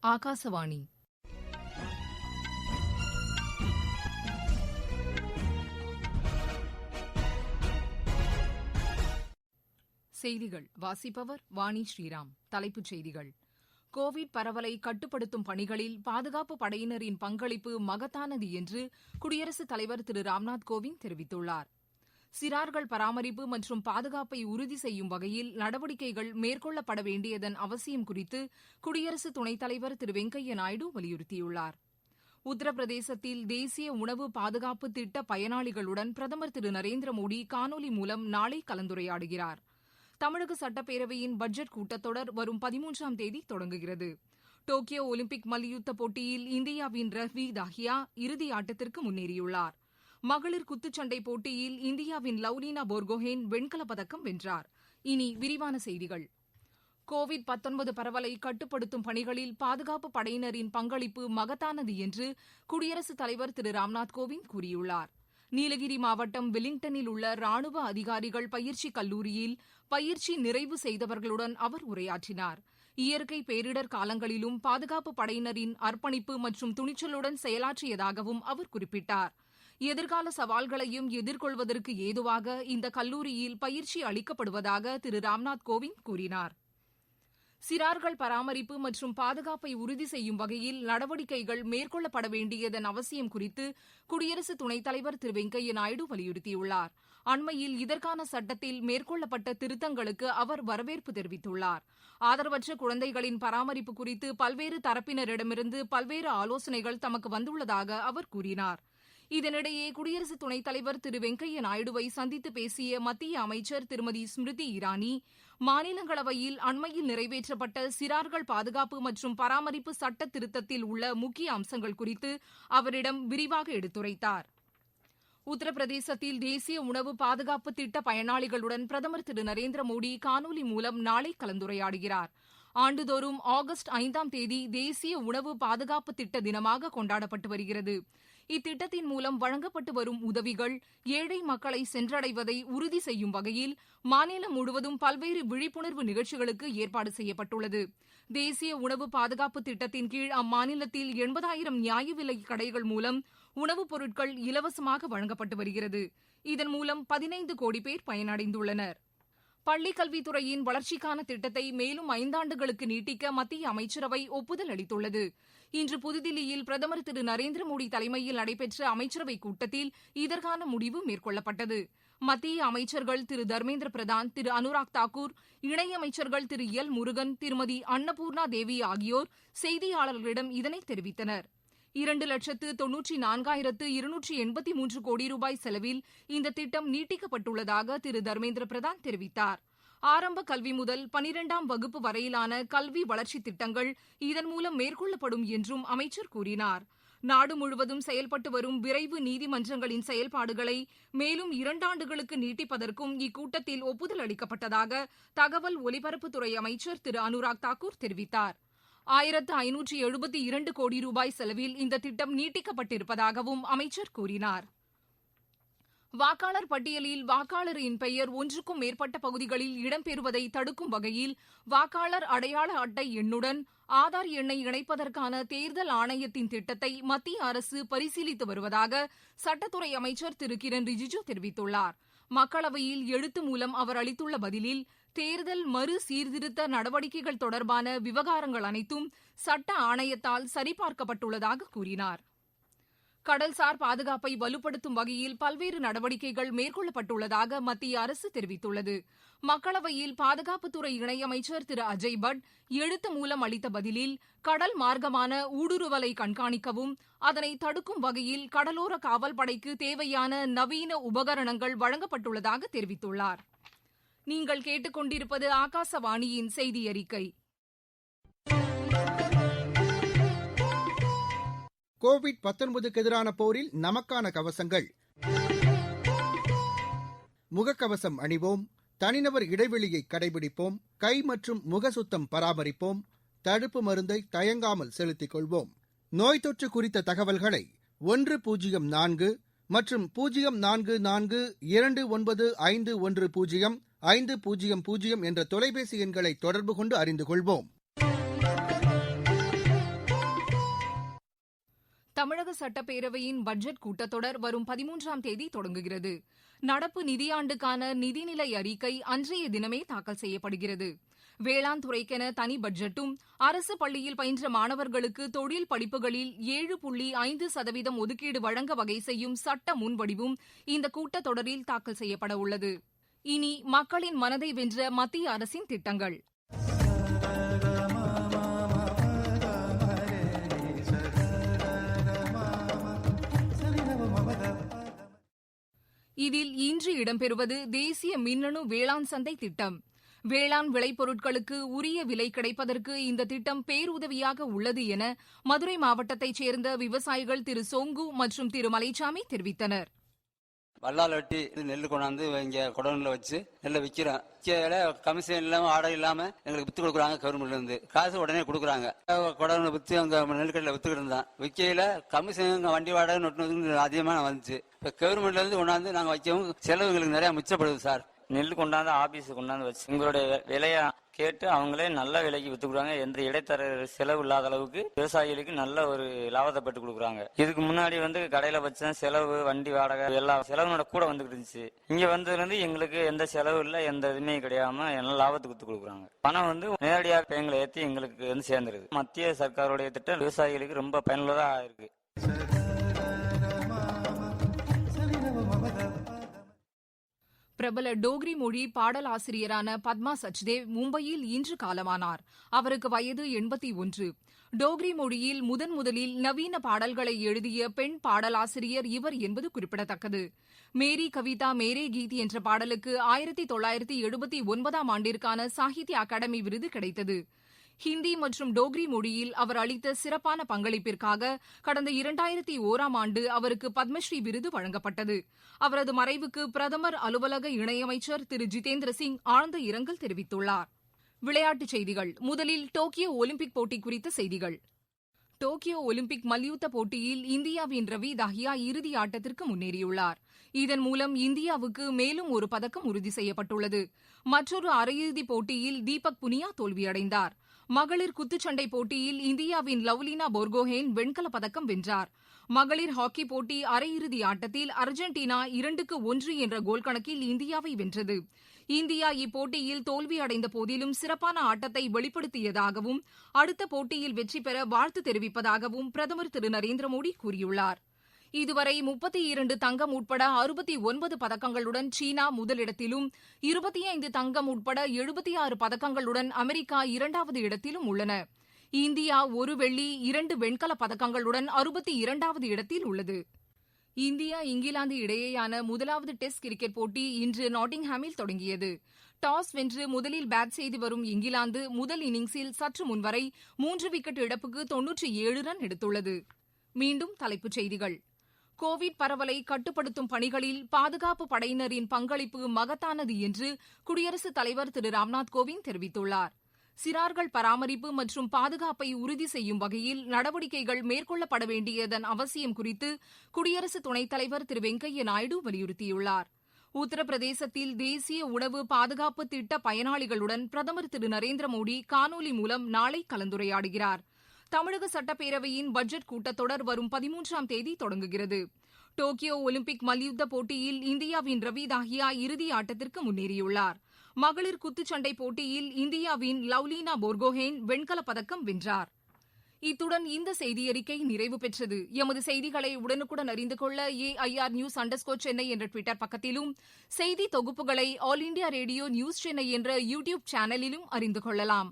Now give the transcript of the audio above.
ஆகாசவாணி. செய்திகள் வாசிப்பவர் வாணி ஸ்ரீராம். தலைப்புச் செய்திகள். கோவிட் பரவலை கட்டுப்படுத்தும் பணிகளில் பாதுகாப்பு படையினரின் பங்களிப்பு மகத்தானது என்று குடியரசுத் தலைவர் திரு ராம்நாத் கோவிந்த் தெரிவித்துள்ளார். சிறார்கள் பராமரிப்பு மற்றும் பாதுகாப்பை உறுதி செய்யும் வகையில் நடவடிக்கைகள் மேற்கொள்ளப்பட வேண்டியதன் அவசியம் குறித்து குடியரசு துணைத் தலைவர் திரு வெங்கையா நாயுடு வலியுறுத்தியுள்ளார். உத்தரப்பிரதேசத்தில் தேசிய உணவு பாதுகாப்பு திட்ட பயனாளிகளுடன் பிரதமர் திரு நரேந்திர மோடி காணொலி மூலம் நாளை கலந்துரையாடுகிறார். தமிழக சட்டப்பேரவையின் பட்ஜெட் கூட்டத்தொடர் வரும் 13ஆம் தேதி தொடங்குகிறது. டோக்கியோ ஒலிம்பிக் மல்யுத்த போட்டியில் இந்தியாவின் ரவி தாஹியா இறுதி ஆட்டத்திற்கு முன்னேறியுள்ளார். மகளிர் குத்துச்சண்டை போட்டியில் இந்தியாவின் லவ்லினா போர்கோஹேன் வெண்கலப் பதக்கம் வென்றார். இனி விரிவான செய்திகள். கோவிட் பரவலை கட்டுப்படுத்தும் பணிகளில் பாதுகாப்பு படையினரின் பங்களிப்பு மகத்தானது என்று குடியரசுத் தலைவர் திரு ராம்நாத் கோவிந்த் கூறியுள்ளார். நீலகிரி மாவட்டம் வெலிங்டனில் உள்ள ராணுவ அதிகாரிகள் பயிற்சி கல்லூரியில் பயிற்சி நிறைவு செய்தவர்களுடன் அவர் உரையாற்றினார். இயற்கை பேரிடர் காலங்களிலும் பாதுகாப்பு படையினரின் அர்ப்பணிப்பு மற்றும் துணிச்சலுடன் செயலாற்றியதாகவும் அவர் குறிப்பிட்டார். எதிர்கால சவால்களையும் எதிர்கொள்வதற்கு ஏதுவாக இந்த கல்லூரியில் பயிற்சி அளிக்கப்படுவதாக திரு ராம்நாத் கோவிந்த் கூறினார். சிறார்கள் பராமரிப்பு மற்றும் பாதுகாப்பை உறுதி செய்யும் வகையில் நடவடிக்கைகள் மேற்கொள்ளப்பட வேண்டியதன் அவசியம் குறித்து குடியரசு துணைத் தலைவர் திரு வெங்கையா நாயுடு வலியுறுத்தியுள்ளார். அண்மையில் இதற்கான சட்டத்தில் மேற்கொள்ளப்பட்ட திருத்தங்களுக்கு அவர் வரவேற்பு தெரிவித்துள்ளார். ஆதரவற்ற குழந்தைகளின் பராமரிப்பு குறித்து பல்வேறு தரப்பினரிடமிருந்து பல்வேறு ஆலோசனைகள் தமக்கு வந்துள்ளதாக அவர் கூறினார். இதனிடையே குடியரசு துணைத் தலைவர் திரு வெங்கையா நாயுடுவை சந்தித்து பேசிய மத்திய அமைச்சர் திருமதி ஸ்மிருதி இரானி, மாநிலங்களவையில் அண்மையில் நிறைவேற்றப்பட்ட சிறார்கள் பாதுகாப்பு மற்றும் பராமரிப்பு சட்ட திருத்தத்தில் உள்ள முக்கிய அம்சங்கள் குறித்து அவரிடம் விரிவாக எடுத்துரைத்தார். உத்தரப்பிரதேசத்தில் தேசிய உணவு பாதுகாப்பு திட்ட பயனாளிகளுடன் பிரதமர் திரு நரேந்திர மோடி காணொலி மூலம் நாளை கலந்துரையாடுகிறார். ஆண்டுதோறும் ஆகஸ்ட் 5ஆம் தேதி தேசிய உணவு பாதுகாப்பு திட்ட தினமாக கொண்டாடப்பட்டு வருகிறது. இத்திட்டத்தின் மூலம் வழங்கப்பட்டு வரும் உதவிகள் ஏழை மக்களை சென்றடைவதை உறுதி செய்யும் வகையில் மாநிலம் முழுவதும் பல்வேறு விழிப்புணர்வு நிகழ்ச்சிகளுக்கு ஏற்பாடு செய்யப்பட்டுள்ளது. தேசிய உணவு பாதுகாப்பு திட்டத்தின் கீழ் அம்மாநிலத்தில் 80,000 நியாய விலைக் கடைகள் மூலம் உணவுப் பொருட்கள் இலவசமாக வழங்கப்பட்டு வருகிறது. இதன் மூலம் 15 கோடி பேர் பயனடைந்துள்ளனர். பள்ளிக் கல்வித்துறையின் வளர்ச்சிக்கான திட்டத்தை மேலும் 5 ஆண்டுகளுக்கு நீட்டிக்க மத்திய அமைச்சரவை ஒப்புதல் அளித்துள்ளது. இன்று புதுதில்லியில் பிரதமர் திரு நரேந்திர மோடி தலைமையில் நடைபெற்ற அமைச்சரவைக் கூட்டத்தில் இதற்கான முடிவு மேற்கொள்ளப்பட்டது. மத்திய அமைச்சர்கள் திரு தர்மேந்திர பிரதான், திரு அனுராக் தாக்கூர், இணையமைச்சர்கள் திரு எல் முருகன், திருமதி அன்னபூர்ணா தேவி ஆகியோர் செய்தியாளர்களிடம் இதனை தெரிவித்தனர். 2,94,283 கோடி ரூபாய் செலவில் இந்த திட்டம் நீட்டிக்கப்பட்டுள்ளதாக திரு தர்மேந்திர பிரதான் தெரிவித்தார். ஆரம்ப கல்வி முதல் 12ஆம் வகுப்பு வரையிலான கல்வி வளர்ச்சித் திட்டங்கள் இதன் மூலம் மேற்கொள்ளப்படும் என்றும் அமைச்சர் கூறினார். நாடு முழுவதும் செயல்பட்டு வரும் விரைவு நீதிமன்றங்களின் செயல்பாடுகளை மேலும் 2 ஆண்டுகளுக்கு நீட்டிப்பதற்கும் இக்கூட்டத்தில் ஒப்புதல் அளிக்கப்பட்டதாக தகவல் ஒலிபரப்புத்துறை அமைச்சர் திரு அனுராக் தாக்கூர் தெரிவித்தார். 1,572 கோடி ரூபாய் செலவில் இந்த திட்டம் நீட்டிக்கப்பட்டிருப்பதாகவும் அமைச்சர் கூறினார். வாக்காளர் பட்டியலில் வாக்காளரின் பெயர் ஒன்றுக்கும் மேற்பட்ட பகுதிகளில் இடம்பெறுவதை தடுக்கும் வகையில் வாக்காளர் அடையாள அட்டை எண்ணுடன் ஆதார் எண்ணை இணைப்பதற்கான தேர்தல் ஆணையத்தின் திட்டத்தை மத்திய அரசு பரிசீலித்து வருவதாக சட்டத்துறை அமைச்சர் திரு கிரண் ரிஜிஜூ தெரிவித்துள்ளார். மக்களவையில் எழுத்து மூலம் அவர் அளித்துள்ள பதிலில், தேர்தல் மறு சீர்திருத்த நடவடிக்கைகள் தொடர்பான விவகாரங்கள் அனைத்தும் சட்ட ஆணையத்தால் சரிபார்க்கப்பட்டுள்ளதாக கூறினார். கடல்சார் பாதுகாப்பை வலுப்படுத்தும் வகையில் பல்வேறு நடவடிக்கைகள் மேற்கொள்ளப்பட்டுள்ளதாக மத்திய அரசு தெரிவித்துள்ளது. மக்களவையில் பாதுகாப்புத்துறை இணையமைச்சர் திரு அஜய் பட் எழுத்து மூலம் அளித்த பதிலில், கடல் மார்க்கமான ஊடுருவலை கண்காணிக்கவும் அதனை தடுக்கும் வகையில் கடலோர காவல்படைக்கு தேவையான நவீன உபகரணங்கள் வழங்கப்பட்டுள்ளதாக தெரிவித்துள்ளார். நீங்கள் கேட்டுக்கொண்டிருப்பது ஆகாசவாணியின் செய்தி அறிக்கை. கோவிட்-19க்கு எதிரான போரில் நமக்கான கவசங்கள். முகக்கவசம் அணிவோம், தனிநபர் இடைவெளியை கடைபிடிப்போம், கை மற்றும் முக சுத்தம் பராமரிப்போம், தடுப்பு மருந்தை தயங்காமல் செலுத்திக் கொள்வோம். நோய் தொற்று குறித்த தகவல்களை 104 மற்றும் 0442951050 என்ற தொலைபேசி எண்களை தொடர்பு கொண்டு அறிந்து கொள்வோம். தமிழக சட்டப்பேரவையின் பட்ஜெட் கூட்டத்தொடர் வரும் 13ஆம் தேதி தொடங்குகிறது. நடப்பு நிதியாண்டுக்கான நிதிநிலை அறிக்கை அன்றைய தினமே தாக்கல் செய்யப்படுகிறது. வேளாண் துறைக்கென தனி பட்ஜெட்டும், அரசு பள்ளியில் பயின்ற மாணவர்களுக்கு தொழில் படிப்புகளில் 7.5% ஒதுக்கீடு வழங்க வகை செய்யும் சட்ட முன்வடிவும் இந்த கூட்டத்தொடரில் தாக்கல் செய்யப்பட உள்ளது. இனி மக்களின் மனதை வென்ற மத்திய அரசின் திட்டங்கள். இதில் இன்று இடம்பெறுவது தேசிய மின்னணு வேளாண் சந்தை திட்டம். வேளாண் விளைபொருட்களுக்கு உரிய விலை கிடைப்பதற்கு இந்த திட்டம் பேருதவியாக உள்ளது என மதுரை மாவட்டத்தைச் சேர்ந்த விவசாயிகள் திரு சொங்கு மற்றும் திரு மலைச்சாமி தெரிவித்தனர். வல்லால் வெட்டி நெல் கொண்டாந்து இங்க குடோன்ல வச்சு நெல்லை விற்கிறோம். விற்கையில கமிஷன் இல்லாம ஆர்டர் இல்லாம எங்களுக்கு வித்து கொடுக்குறாங்க. கவர்மெண்ட்ல இருந்து காசு உடனே கொடுக்குறாங்க. குடோன்ல வித்து அங்க நெல்கடையில வித்துக்கிட்டு இருந்தான். விற்கையில கமிஷன் வண்டி வாடகை நொட்டு அதிகமாக வந்துச்சு. இப்ப கவர்மெண்ட்ல இருந்து கொண்டாந்து நாங்க வைக்கவும் செலவுகளுக்கு நிறைய மிச்சப்படுது சார். நெல் கொண்டாந்து ஆபீஸ் கொண்டாந்து வச்சு உங்களுடைய விலையை கேட்டு அவங்களே நல்ல விலைக்கு வித்து கொடுக்குறாங்க. எந்த இடைத்தர செலவு இல்லாத அளவுக்கு விவசாயிகளுக்கு நல்ல ஒரு லாபத்தை பெற்று கொடுக்குறாங்க. இதுக்கு முன்னாடி கடையில வச்ச செலவு, வண்டி வாடகை எல்லா செலவோட கூட வந்துகிட்டு இருந்துச்சு. இங்க வந்ததுல இருந்து எங்களுக்கு எந்த செலவு இல்லை, எந்த இதுவுமே கிடையாம நல்ல லாபத்துக்கு வித்து கொடுக்குறாங்க. பணம் நேரடியாக எங்களை ஏற்றி எங்களுக்கு சேர்ந்துருது. மத்திய சர்க்காருடைய திட்டம் விவசாயிகளுக்கு ரொம்ப பயனுள்ளதா இருக்கு. பிரபல டோக்ரி மொழி பாடலாசிரியரான பத்மா சச்தேவ் மும்பையில் இன்று காலமானார். அவருக்கு வயது 81. டோக்ரி மொழியில் முதலில் நவீன பாடல்களை எழுதிய பெண் பாடலாசிரியர் இவர் என்பது குறிப்பிடத்தக்கது. மேரி கவிதா மேரே கீத் என்ற பாடலுக்கு 1979ஆம் ஆண்டிற்கான சாகித்ய அகாடமி விருது கிடைத்தது. ஹிந்தி மற்றும் டோக்ரி மொழியில் அவர் அளித்த சிறப்பான பங்களிப்பிற்காக கடந்த 2001ஆம் ஆண்டு அவருக்கு பத்மஸ்ரீ விருது வழங்கப்பட்டது. அவரது மறைவுக்கு பிரதமர் அலுவலக இணையமைச்சர் திரு ஜிதேந்திர சிங் ஆழ்ந்த இரங்கல் தெரிவித்துள்ளார். விளையாட்டுச் செய்திகள். முதலில் டோக்கியோ ஒலிம்பிக் போட்டி குறித்த செய்திகள். டோக்கியோ ஒலிம்பிக் மல்யுத்த போட்டியில் இந்தியாவின் ரவி தாஹியா இறுதி ஆட்டத்திற்கு முன்னேறியுள்ளார். இதன் மூலம் இந்தியாவுக்கு மேலும் ஒரு பதக்கம் உறுதி செய்யப்பட்டுள்ளது. மற்றொரு அரையிறுதிப் போட்டியில் தீபக் புனியா தோல்வியடைந்தார். மகளிர் குத்துச்சண்டை போட்டியில் இந்தியாவின் லவ்லினா போர்கோஹேன் வெண்கலப் பதக்கம் வென்றார். மகளிர் ஹாக்கி போட்டி அரையிறுதி ஆட்டத்தில் அர்ஜென்டினா 2-1 என்ற கோல் கணக்கில் இந்தியாவை வென்றது. இந்தியா இப்போட்டியில் தோல்வியடைந்த போதிலும் சிறப்பான ஆட்டத்தை வெளிப்படுத்தியதாகவும் அடுத்த போட்டியில் வெற்றி பெற வாழ்த்து தெரிவிப்பதாகவும் பிரதமர் திரு நரேந்திர மோடி கூறியுள்ளார். இதுவரை 32 தங்கம் உட்பட 69 பதக்கங்களுடன் சீனா முதலிடத்திலும், 25 தங்கம் உட்பட 76 பதக்கங்களுடன் அமெரிக்கா 2வது இடத்திலும் உள்ளன. இந்தியா 1 வெள்ளி 2 வெண்கலப் பதக்கங்களுடன் 62வது இடத்தில் உள்ளது. இந்தியா இங்கிலாந்து இடையேயான முதலாவது டெஸ்ட் கிரிக்கெட் போட்டி இன்று நாட்டிங்ஹாமில் தொடங்கியது. டாஸ் வென்று முதலில் பேட் செய்து வரும் இங்கிலாந்து முதல் இன்னிங்ஸில் சற்று முன்வரை 3 விக்கெட் இழப்புக்கு 97 ரன் எடுத்துள்ளது. மீண்டும் தலைப்புச் செய்திகள். கோவிட் பரவலை கட்டுப்படுத்தும் பணிகளில் பாதுகாப்பு படையினரின் பங்களிப்பு மகத்தானது என்று குடியரசுத் தலைவர் திரு ராம்நாத் கோவிந்த் தெரிவித்துள்ளார். சிறார்கள் பராமரிப்பு மற்றும் பாதுகாப்பை உறுதி செய்யும் வகையில் நடவடிக்கைகள் மேற்கொள்ளப்பட வேண்டியதன் அவசியம் குறித்து குடியரசு துணைத் தலைவர் திரு வெங்கையா நாயுடு வலியுறுத்தியுள்ளார். உத்தரப்பிரதேசத்தில் தேசிய உணவு பாதுகாப்பு திட்ட பயனாளிகளுடன் பிரதமர் திரு நரேந்திர மோடி காணொலி மூலம் நாளை கலந்துரையாடுகிறார். தமிழக சட்டப்பேரவையின் பட்ஜெட் கூட்டத்தொடர் வரும் 13ஆம் தேதி தொடங்குகிறது. டோக்கியோ ஒலிம்பிக் மல்யுத்த போட்டியில் இந்தியாவின் ரவி தாஹியா இறுதி ஆட்டத்திற்கு முன்னேறியுள்ளார். மகளிர் குத்துச்சண்டை போட்டியில் இந்தியாவின் லவ்லினா போர்கோஹேன் வெண்கலப் பதக்கம் வென்றார். இத்துடன் இந்த செய்தியறிக்கை நிறைவு பெற்றது. எமது செய்திகளை உடனுக்குடன் அறிந்து கொள்ள AIR News_சென்னை என்ற ட்விட்டர் பக்கத்திலும், செய்தி தொகுப்புகளை all India radio news Chennai என்ற யூடியூப் சேனலிலும் அறிந்து கொள்ளலாம்.